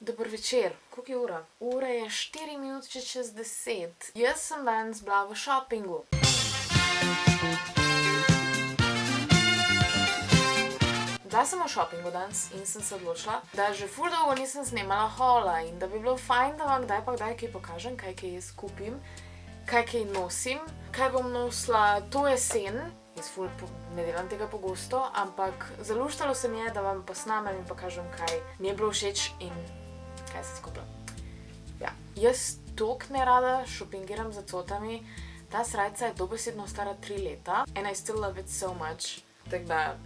Dober večer, koliko je ura? Ura je 4 minute čez 10. Jaz sem danes bila v šopingu. Bila sem v šopingu danes in sem se odločila, da že ful dolgo nisem snemala haula in da bi bilo fajn, da vam kdaj pa kdaj kaj pokažem, kaj jaz kupim, kaj nosim, kaj bom nosila to jesen. Jaz ful ne delam tega pogosto, ampak zaluštalo se mi je, da vam posnamem in pokažem, kaj mi je bilo všeč in kaj sem skupila. Ja, jaz toliko nerada šopingiram za cotami. Ta srajca je dobesedno stara 3 leta and I still love it so much. Tako da,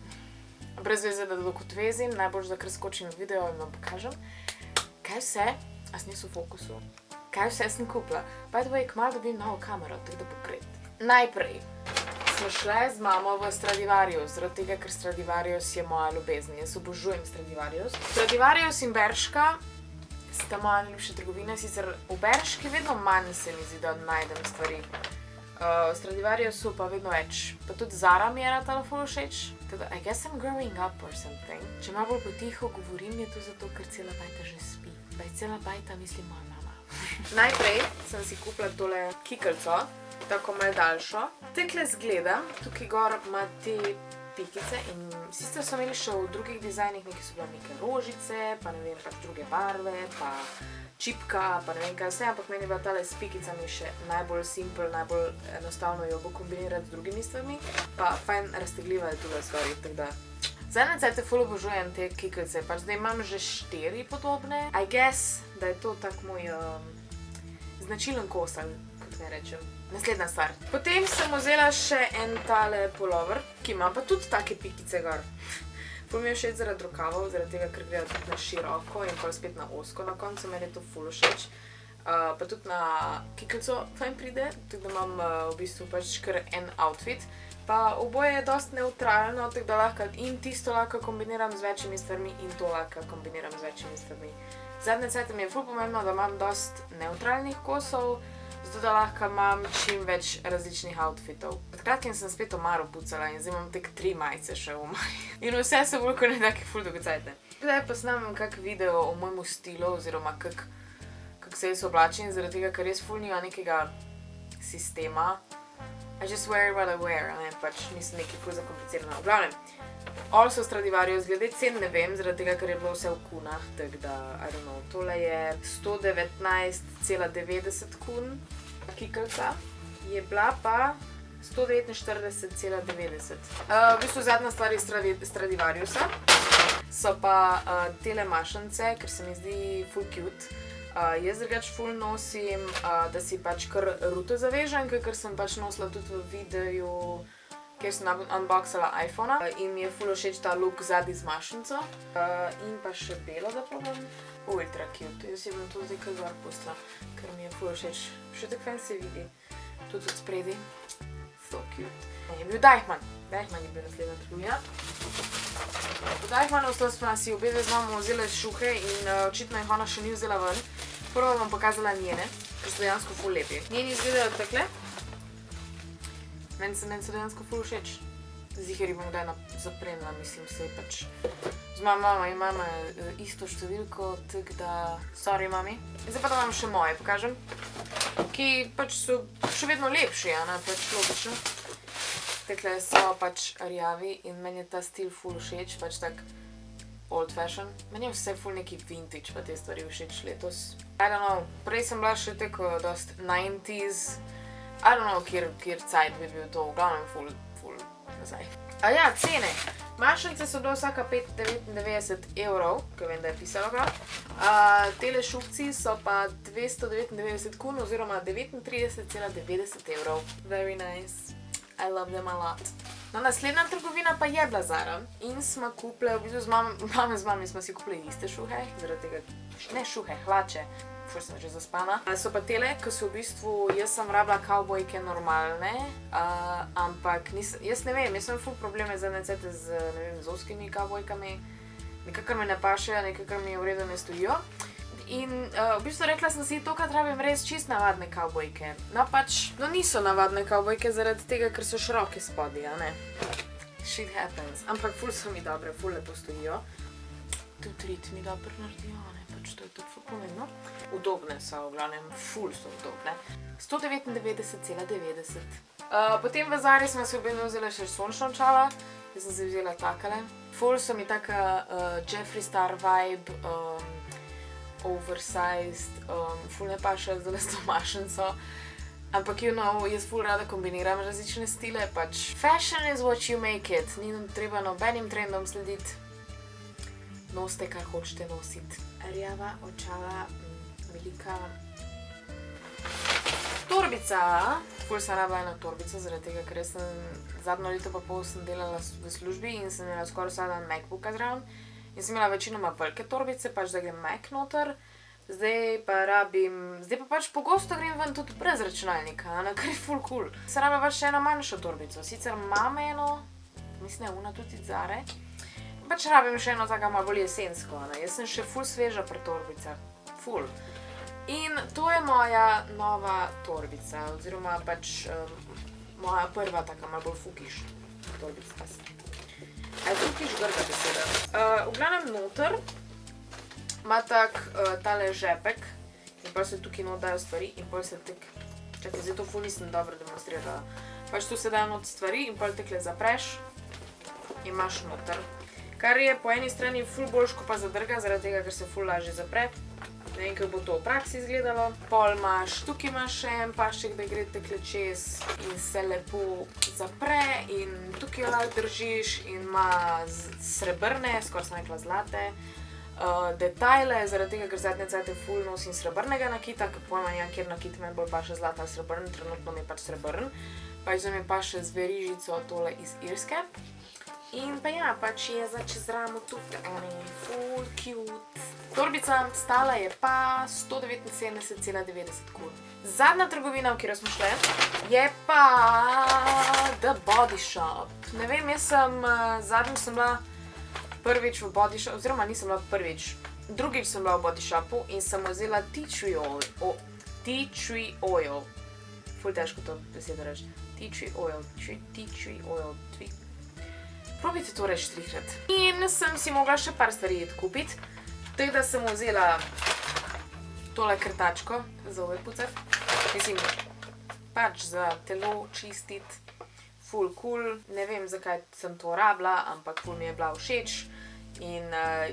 brez veze, da dokot vezim, najbolj, da kar skočim v video in vam pokažem, kaj vse, a sem jaz v fokusu, kaj vse sem kupila. By the way, kmalu dobim novo kamero, tako da bo great. Najprej smo šle z mamo v Stradivarius, zaradi tega, ker Stradivarius je moja ljubezen. Jaz obožujem Stradivarius. Stradivarius in Berška sta moja najljubša trgovina, sicer v Berški vedno manj se mi zdi, da najdem stvari. V Stradivariusu pa vedno več. Pa tudi Zara mi je ratala ful všeč. Teda, I guess I'm growing up or something. Če malo bolj potiho govorim, je to zato, ker cela bajta že spi. Cela bajta mislim moja mama. Najprej sem si kupila tole kiklico, tako malo daljšo. Tekle zgledam, tukaj gor ima te pikice in sicer so imeli še v drugih dizajnih, nekaj so bila neke rožice, pa ne vem, pač druge barve, pa čipka, pa ne vem kaj vse, ampak meni je bila tale s pikicami še najbolj simple, najbolj enostavno jo bo kombinirati z drugimi stvarmi, pa fajn raztegljiva je tule stvari, tako da. Zadnje cajte ful obožujem te kiklice, pač zdaj imam že 4 podobne. I guess, da je to tak moj značilen kosel, kot ne rečem. Naslednja stvar. Potem sem vzela še en tale pulover, ki ima pa tudi take pikice gor. Ful mi je všeč zaradi rokavov, zaradi tega, ker gre tudi na široko in pa spet na ozko na koncu, meni je to ful všeč. Pa tudi na kiklico fajn pride, tako da imam v bistvu pač kar en outfit. Pa oboje je dost neutralno, tako da lahko in tisto lahko kombiniram z večjimi stvarmi in to lahko kombiniram z večjimi stvarmi. Zadnje cajte mi je ful pomembno, da imam dost neutralnih kosov, zato da lahko imam čim več različnih outfitov. Pred kratkim sem spet omaro pucala in zdaj imam tek 3 majice še v omari. In vse so bolj kot nekaj ful dolgo cajte. Zdaj pa snamem kak video o mojemu stilu oziroma kak se jaz oblačim, zaradi tega, ker res ful nima nekega sistema. I just wear what I wear, ne, pač nisem nekaj ful zakomplicirana. V glavnem, also Stradivarius, glede cen ne vem, zaradi tega, ker je bilo vse v kunah, tako da, I don't know, tole je 119,90 kun, kiklica, je bila pa 149,90. V bistvu zadnja stvar iz Stradivariusa so pa tele mašnice, ker se mi zdi ful cute. Jaz drugač ful nosim, da si pač kar ruto zavežem, ker sem pač nosila tudi v videu, kjer sem unboxala iPhona in mi je ful všeč ta look zadnji z mašnico. In pa še belo, da probam. Ultra cute. Jaz si bom to zdaj kar gor pustila, ker mi je ful všeč. Še tak fajn se vidi. Tudi od spredi. So cute. Je bil Deichmann. Deichmann je bil naslednja trgovina. V Deichmannu smo si obedve z mamo vzeli šuhe in očitno jih ona še ni vzela ven. Prvo bom pokazala njene, ker so dejansko ful lepi. Njeni izgledajo takle. Meni so dejansko ful všeč. Ziher jih bom kdaj zaprenila, mislim se pač. Z moja mama in mama isto številko, tako da sorry mami. Zdaj pa da vam še moje pokažem, ki pač so še vedno lepši, a ne, pač logično. Tekle so pač rjavi in meni je ta stil ful všeč, pač tak old fashion. Meni je vse ful neki vintage pa te stvari všeč letos. I don't know, prej sem bila še tako dost 90s. I don't know, kjer cajt bi bil to, v glavnem ful nazaj. A ja, cene. Mašnice so do vsaka 5,99 evrov, ker vem, da je pisalo prav. Tele šupci so pa 299 kun oziroma 39,90 evrov. Very nice. I love them a lot. No, naslednja trgovina pa je bila Zara in smo kupile, v bistvu z mami smo si kupili iste šuhe, zaradi tega, ne šuhe, hlače, ful sem že zaspana. So pa tele, ki so v bistvu, jaz sem rabila kavbojke normalne, ampak jaz ne vem, jaz sem ful probleme zadnje cajte z ozkimi kavbojkami, nekakor me ne pašejo, nekakor mi v redu ne stojijo. In v bistvu rekla sem si, tokrat rabim res čist navadne kavbojke. No pač, no niso navadne kavbojke zaradi tega, ker so široke spodi, a ne. Shit happens. Ampak ful so mi dobre, ful lepo stojijo. Tudi rit mi dobro naredijo, a ne, pač to je tudi ful pomembno. Udobne so, v glavnem, ful so udobne. 199,90. Potem v Zari sem si obedno vzela še sončna očala. Jaz sem si vzela takale. Ful so mi taka Jeffree Star vibe, oversized, ful ne paše zdaj s to mašnico. Ampak, jaz ful rada kombiniram različne stile, pač fashion is what you make it. Ni nam treba nobenim trendom slediti. Nosite, kar hočete nositi. Rjava očala, velika. Torbica. Ful sem rabila eno torbico, zaradi tega, ker sem zadnjo leto pa pol sem delala v službi in sem imela skoraj vsak dan MacBooka zraven. In sem imela večinoma velike torbice, pač da grem Mac noter. Zdaj pa pač pogosto grem ven tudi brez računalnika, kar je ful cool. Se rabila pač še eno manjšo torbico, sicer imam eno, mislim, ona tudi Zare. Pač rabim še eno tako malo bolj jesensko, jaz sem še ful sveža pri torbicah, ful. In to je moja nova torbica, oziroma pač moja prva taka malo bolj fukiš torbica. A je fukiš grda beseda. V glavnem noter ima tak tale žepek in pa se tukaj not dajo stvari in pol se čakaj, zdaj to ful nisem dobro demonstrirala. Pač tu se dajo not stvari in pol tekle zapreš in imaš noter. Kar je po eni strani ful boljš, ko pa zadrga, zaradi tega, ker se ful lažje zapre. Ne vem, kako bo to v praksi izgledalo. Pol tukaj imaš še en pašček, da gre tekle čez in se lepo zapre in tukaj jo lahko držiš in ima srebrne, skoraj sem rekla zlate, detajle, zaradi tega, ker zadnje cajte ful nosim srebrnega nakita, ker pojma nijam, kjer nakit meni bolj paše zlata ali srebrn, trenutno mi je pač srebrn. Pač zdaj mi paše z verižico tole iz Irske. In pa ja, pač je za čez ramo tudi, full cute. Torbica stala je pa 179,90 kun. Zadnja trgovina, v katero smo šle, je pa The Body Shop. Ne vem, zadnjič sem bila prvič v Body Shop, oziroma nisem bila prvič, drugič sem bila v Body Shopu in sem vzela tea tree oil. Ful težko to besedo reči. Tea tree oil. Probajte to reči 3-krat. In sem si mogla še par stvari kupiti. Tako da sem vzela tole krtačko za ove pucati. Mislim, pač za telo čistiti. Ful cool. Ne vem, zakaj sem to rabila, ampak ful mi je bila všeč. In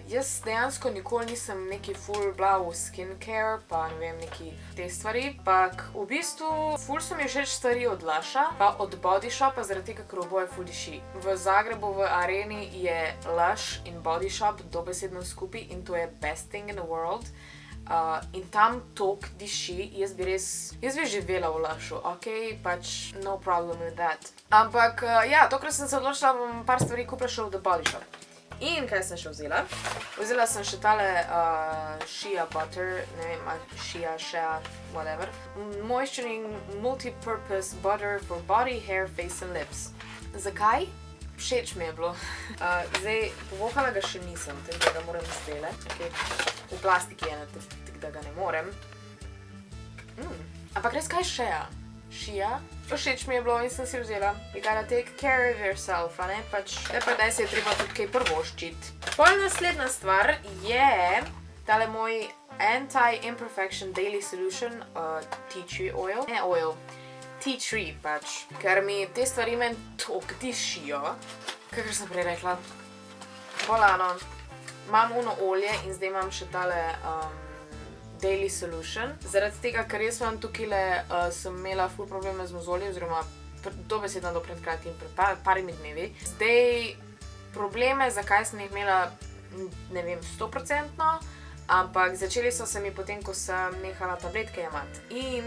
jaz dejansko nikoli nisem neki ful bila v skincare, pa ne vem, neki te stvari. Pak v bistvu ful so mi všeč stvari od Lusha, pa od Body Shopa, zaradi tega, ker oboje ful diši. V Zagrebu v Areni je Lush in Body Shop dobesedno skupaj in to je best thing in the world. In tam tok diši, jaz bi živela v Lushu, ok, pač no problem with that. Ampak ja, tokrat sem se odločila, bom par stvari kupila še v The Body Shop. In kaj sem še vzela? Vzela sem še tale Shea Butter, ne vem, Shea, whatever. Moisturizing Multi-Purpose Butter for Body, Hair, Face and Lips. Zakaj? Všeč mi je bilo. Zdaj, povohala ga še nisem, tako da ga moram izdelati. V plastiki je, tako da ga ne morem. Ampak res kaj Shea? Všeč mi je bilo in sem si vzela. You gotta take care of yourself, a ne? Pač, daj se je treba tudi kaj prvoščiti. Pol naslednja stvar je tale moj Anti-Imperfection Daily Solution Tea Tree Oil. Ne oil, Tea Tree pač. Ker mi te stvari meni tok dišijo. Kakor sem prej rekla. Bolano. Imam uno olje in zdaj imam še tale Daily Solution. Zaradi tega, ker jaz imam tukajle, sem imela ful probleme z mozolji, oziroma dobesedno do pred kratkim, pred parimi dnevi. Zdaj, probleme, zakaj sem jih imela, ne vem, 100%, ampak začeli so se mi potem, ko sem nehala tabletke jemati. In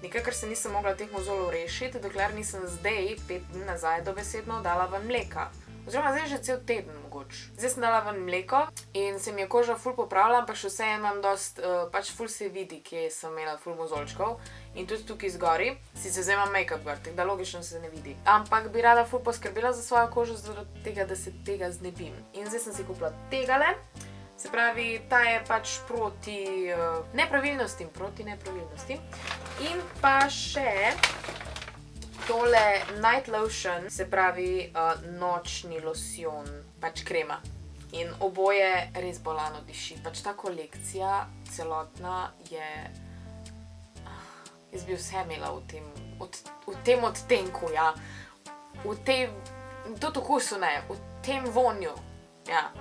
nekaj, ker se nisem mogla teh mozoljev rešiti, dokler nisem zdaj, 5 dni nazaj dobesedno, dala ven mleka. Oziroma zdaj že cel teden mogoče. Zdaj sem dala ven mleko in se mi je koža ful popravila, ampak še vseeno imam dost, pač ful se vidi, kje sem imela ful mozoljčkov. In tudi tukaj zgori, sicer zdaj imam make-up gor, tako da logično se ne vidi. Ampak bi rada ful poskrbela za svojo kožo, zaradi tega, da se tega znebim. In zdaj sem si kupila tegale, se pravi, ta je pač proti nepravilnostim. In pa še tole Night Lotion, se pravi nočni losjon, pač krema. In oboje res bolano diši. Pač ta kolekcija celotna je... Jaz bi vse imela v tem odtenku, ja. Tudi okusu ne, v tem vonju. Ja.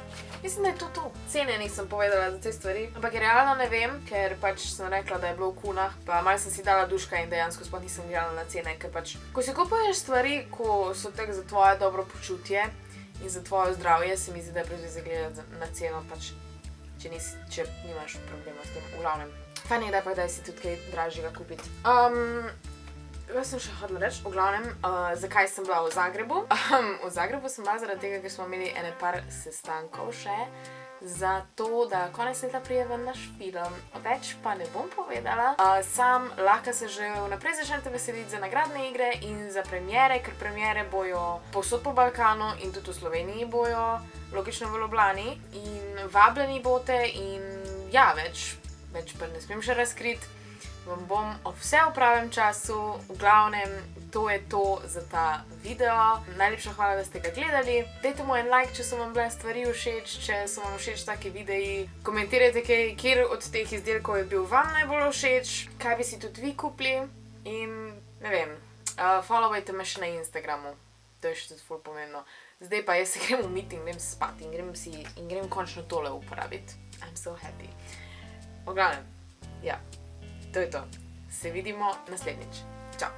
Mislim, da je to. Cene nisem povedala za te stvari, ampak realno ne vem, ker pač sem rekla, da je bilo v kunah, pa malo sem si dala duška in dejansko sploh nisem gledala na cene, ker pač, ko si kupuješ stvari, ko so tak za tvoje dobro počutje in za tvoje zdravje, se mi zdi, da je prezveze gledati na ceno, pač, če nimaš problema s tem, v glavnem. Fajn je, da si tudi kaj dražjega kupiti. Kaj sem še hodila reči? V glavnem, zakaj sem bila v Zagrebu? V Zagrebu sem bila zaradi tega, ker smo imeli ene par sestankov še, zato da konec leta prije ven naš film. Več pa ne bom povedala. Sam lahko se že vnaprej začnete veseliti za nagradne igre in za premiere, ker premiere bojo povsod po Balkanu in tudi v Sloveniji bojo, logično v Ljubljani. In vabljeni bote in ja, več pa ne smem še razkriti. Vam bom vse v pravem času, v glavnem, to je to za ta video. Najlepša hvala, da ste ga gledali. Dajte mu en like, če so vam bile stvari všeč, če so vam všeč taki videi. Komentirajte, kjer od teh izdelkov je bil vam najbolj všeč, kaj bi si tudi vi kupili in ne vem, followajte me še na Instagramu. To je še tudi ful pomembno. Zdaj pa jaz se grem umiti in grem spat in grem končno tole uporabiti. I'm so happy. V glavnem, ja. To je to. Se vidimo naslednjič. Čau.